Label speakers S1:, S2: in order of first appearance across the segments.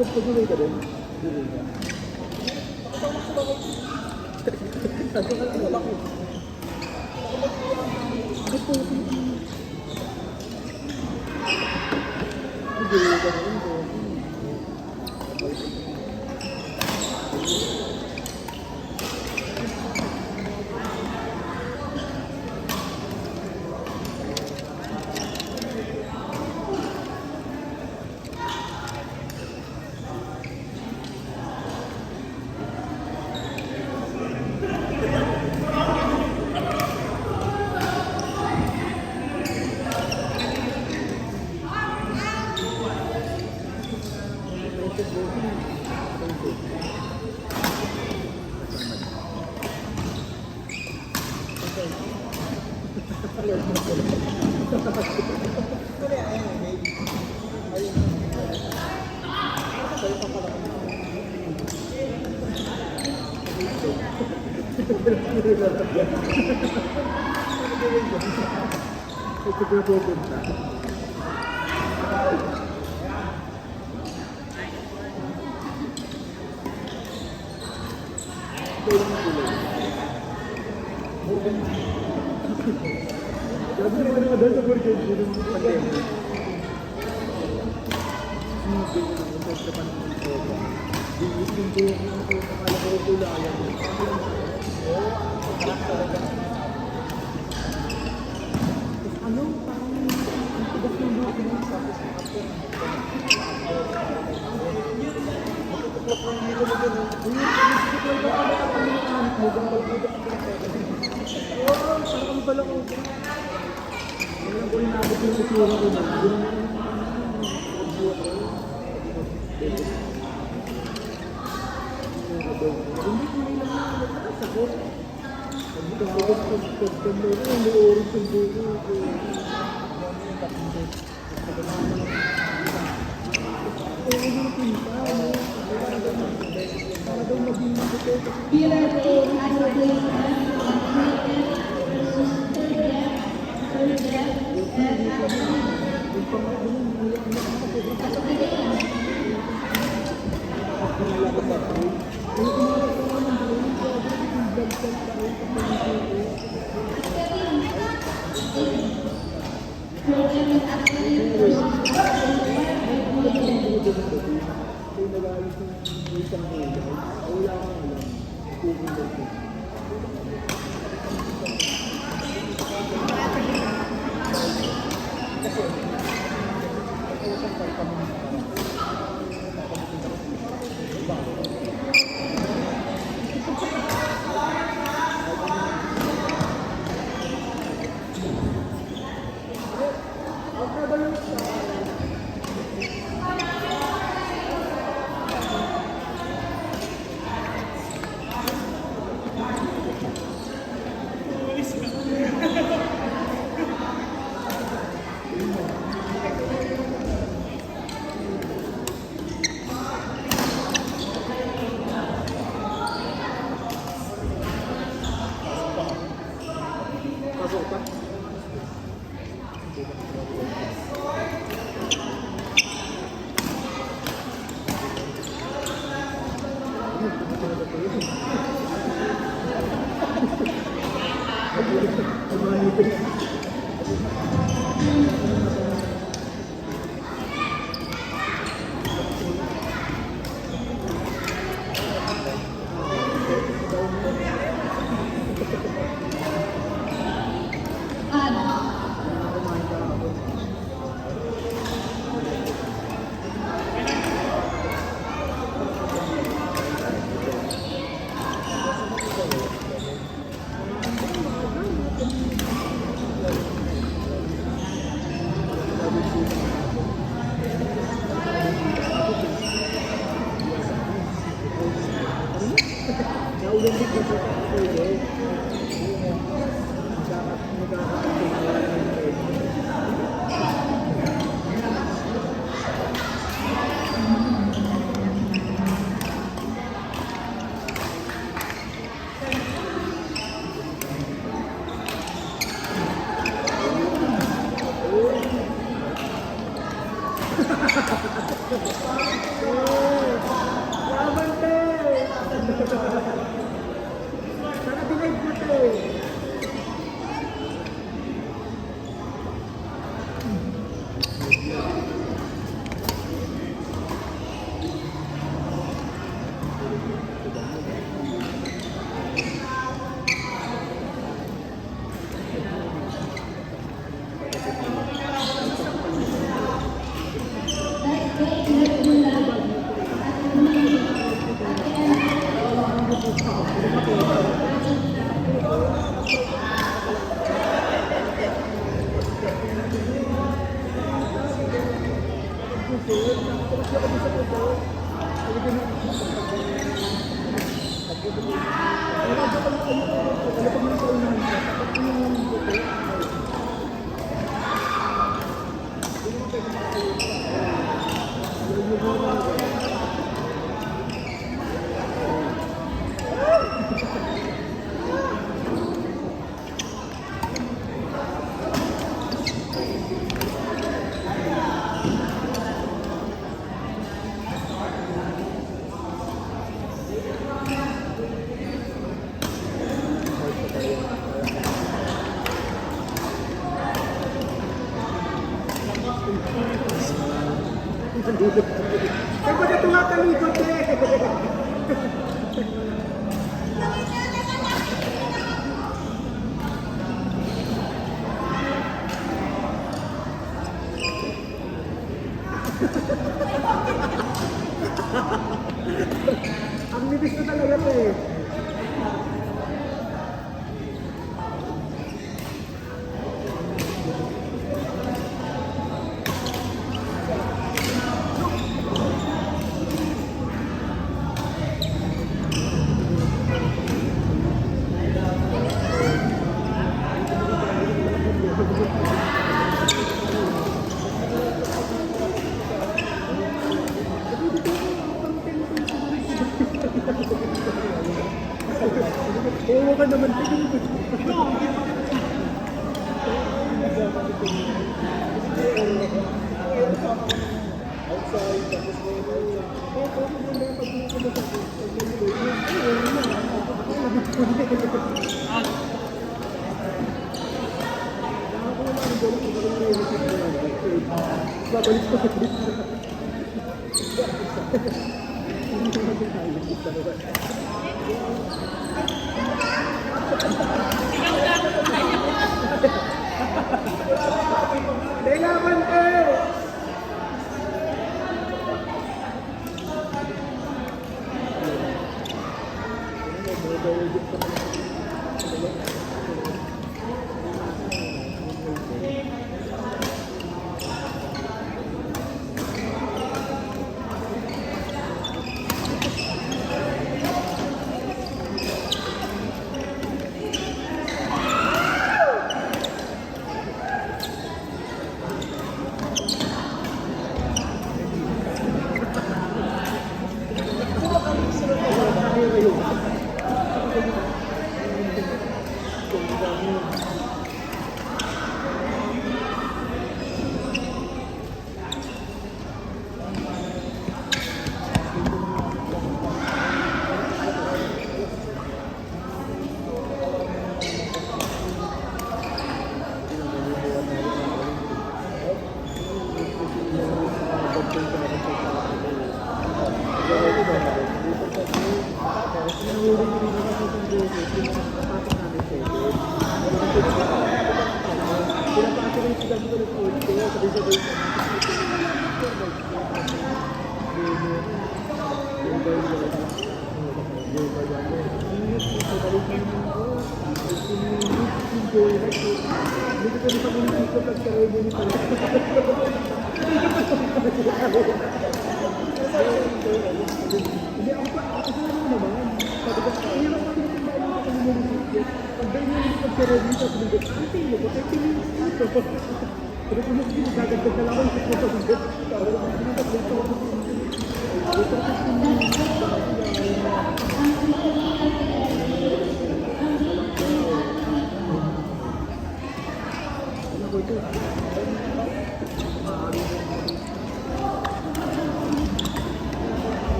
S1: Pag-tuloy ka din. Sabi ka lang ako. Pag-tuloy ka din. Ito ko pupunta. Sabi naman naman dahil sa burger, hindi naman pag-emo. Hindi naman naman sa panahon ko. Hindi naman ko akala ko kulayan. Oo, parang talaga. Ano? Parang ang tigas ng buhay mo. Tapos after matutuklap ng hilo mo dyan. Matutuklap na kami ang pamilikahanap mo. Gambal-budak ang pinagkakas. Oo, parang kami pala ko. Ngayon ko rin nabot yung itsura ko na. Hindi ko rin naman nakasagot. Hindi ka sagot sa mga may oras ng buko. sir. Nakapos ako dun sa photo. Talaga na. Ay, radyo ka lang kayo. Ano pag nasa unahan ka? Tapos yung photo. Hindi naman pwede makayo. Ay, ba't ito nga talikot eh? Ang nibis na talaga ito eh. Oo ka naman, tigil mo. Outside, tapos mo yun. Oo, pwede mo na pag babalik ko sa Krista. Kailangan eh! Hindi ako pa, kasi naman naman. Sabi ko, hirap ako yung tindahan yung ako yung munisipyo. Pag dahil yung pagka-ready sa pinagod, ang tingin ko, 30 minutes dito. Pero kung mas ginagagdag na lang ako yung pagka-ready. Sabi ko, mas ginagagdag ako yung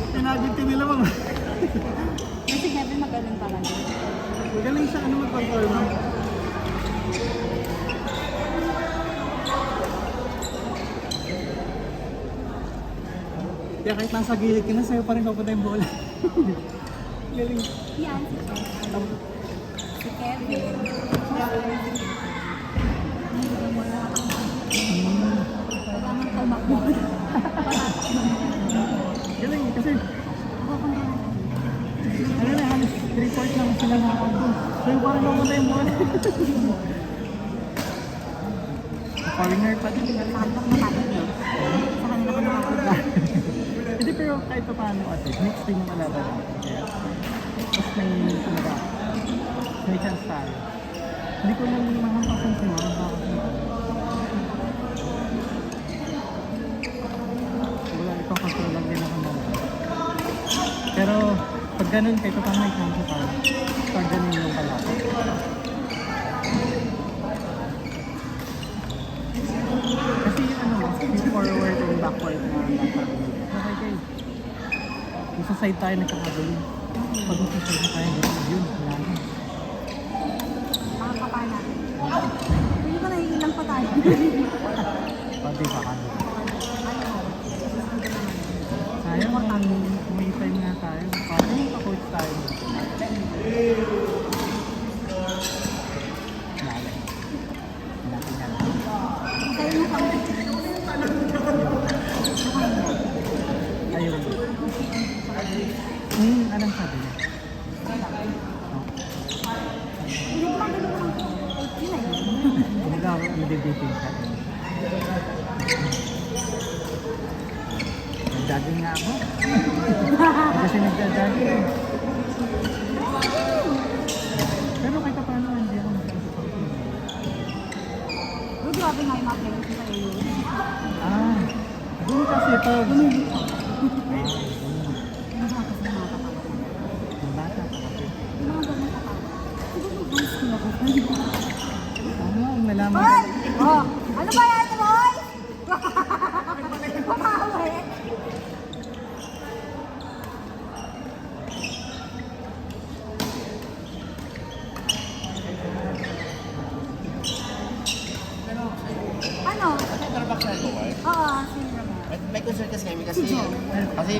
S1: Tinaginti nila mga.
S2: Kasi Kevin magaling pala din.
S1: Magaling siya ano mag-perform. Kaya kahit nasa gilid ka na, sa'yo pa rin papunta yung bola. Galing.
S2: Yan, si Kevin. Si Kevin. Wala nang tumakbo.
S1: parang namatay yung mall. Foreigner pa din.
S2: Sa kanila ko nakapit, no? Sa kanila ko nakapit.
S1: Hindi, pero kahit pa paano ate, next din yung kalaban natin. Kaya, mas may kumbaga, may chance tayo. Hindi ko lang mahampasan si Mama. Bakit na? Wala, ipakontrol lang din ako naman. Pero, pag ganun, kahit pa paano may chance tayo. Pag ganun yung kalaban. Kasi ano, yung forward and backward na nasa okay kayo. Isa side tayo nagkakagulo. Pag isa side na tayo, yun, wala na.
S2: Makakapa natin. Hindi ko naiilang pa tayo.
S1: Pati pa ka.
S2: Ano?
S1: Sayang kung may time nga tayo. Parang yung pa-coach tayo. Nalay. Natin yan.
S2: Sa'yo mo kami.
S1: Ayun. Anong sabi niya? Oh.
S2: Hindi ko lang ganun naman. Yun na yun.
S1: Kumbaga ako i-debating ka. Nag-jogging nga ako. Kasi nag-jogging. Pero kahit pa paano hindi ako nagkakasakin.
S2: Uy, grabe nga yung mga play ko sa'yo.
S1: Ah, doon kasi pag...
S2: Ano ba kasi mga katawa?
S1: Yung bata pa kasi.
S2: Yung mga ganun katawa. Siguro high school ako.
S1: Ano, ang nalaman.
S2: Hoy! Oh! Ano ba yan, Roy? Pamahawi! Ano? Oo, sino naman?
S3: May concern kasi kami kasi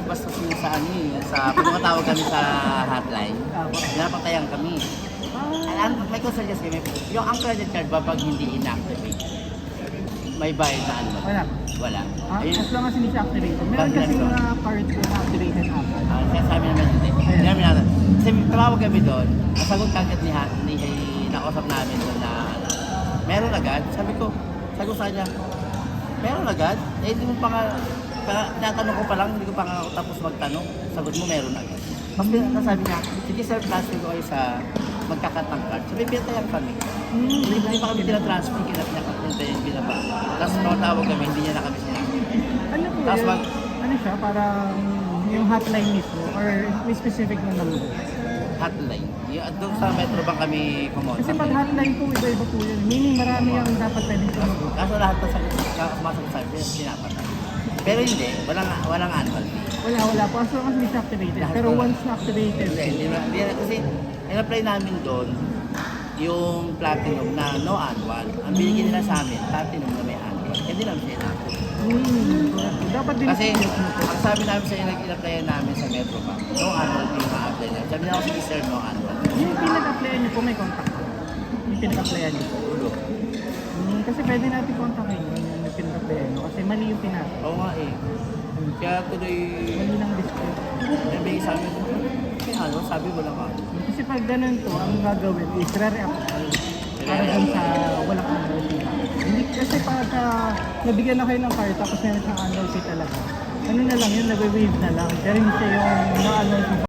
S3: basta sa ano pag makatawag kami sa hotline, pinapatayan kami. May concern kasi kami, yung ang credit card ba pag hindi inactivate? May bayad na ano?
S1: Wala.
S3: Wala.
S1: Ah,
S3: Ayun,
S1: as long as hindi siya activated. Meron kasi mga cards na activated after.
S3: sinasabi namin hindi. Hindi namin natin. Kasi tumawag kami doon, nasagot kagad ni nakausap namin doon na meron agad. Sabi ko sa kanya, meron agad? Eh, hindi mo pa nga, tinatanong ko pa lang, hindi ko pa nga ako tapos magtanong. Sagot mo, meron agad. Tapos sabi niya, sige sir, transfer ko kayo sa magkakatang card. Sabi, pinatayan kami. Hindi pa kami tinatransfer, kinap niya kami yung binaba. Tapos tawag kami, hindi niya na kami sinabi.
S1: Ano po
S3: Tapos
S1: yun? Ano siya? Parang yung hotline mismo or may specific na number?
S3: Hotline. Yung, doon sa Metro Bank kami pumunta.
S1: Kasi pag hotline po, iba-iba po yun. Meaning marami ang dapat pwedeng sumagot.
S3: Kaso lahat ng sumasagot sa akin, pinapatay. Pero hindi, walang annual fee.
S1: Wala po. As long as hindi siya activated. Pero once na activated,
S3: Hindi na, kasi in-apply namin doon yung platinum na no annual. Ang binigyan nila sa amin, platinum na may annual. Hindi namin siya in-apply.
S1: correct. Dapat din
S3: Kasi ang sabi namin sa in-applyan namin sa Metro Bank, no annual fee ma-apply namin. Sabi nila ako, sige sir, no annual.
S1: yung pinag-applyan niyo po may contact. Yung pinag-applyan niyo po.
S3: Ulo.
S1: Kasi pwede natin kontakin yung pinag-applyan niyo. Kasi mali yung pinag.
S3: Oo nga eh. Kaya tuloy,
S1: Mali lang display.
S3: nabigay sa amin, ano, sabi mo lang ako.
S1: Kasi pag ganun to, ang gagawin is re-react para dun sa walang annual fee. Hindi kasi pagka nabigyan na kayo ng card tapos meron siyang annual fee talaga, ano na lang yun, nag-waive na lang. Pero hindi siya yung no annual fee.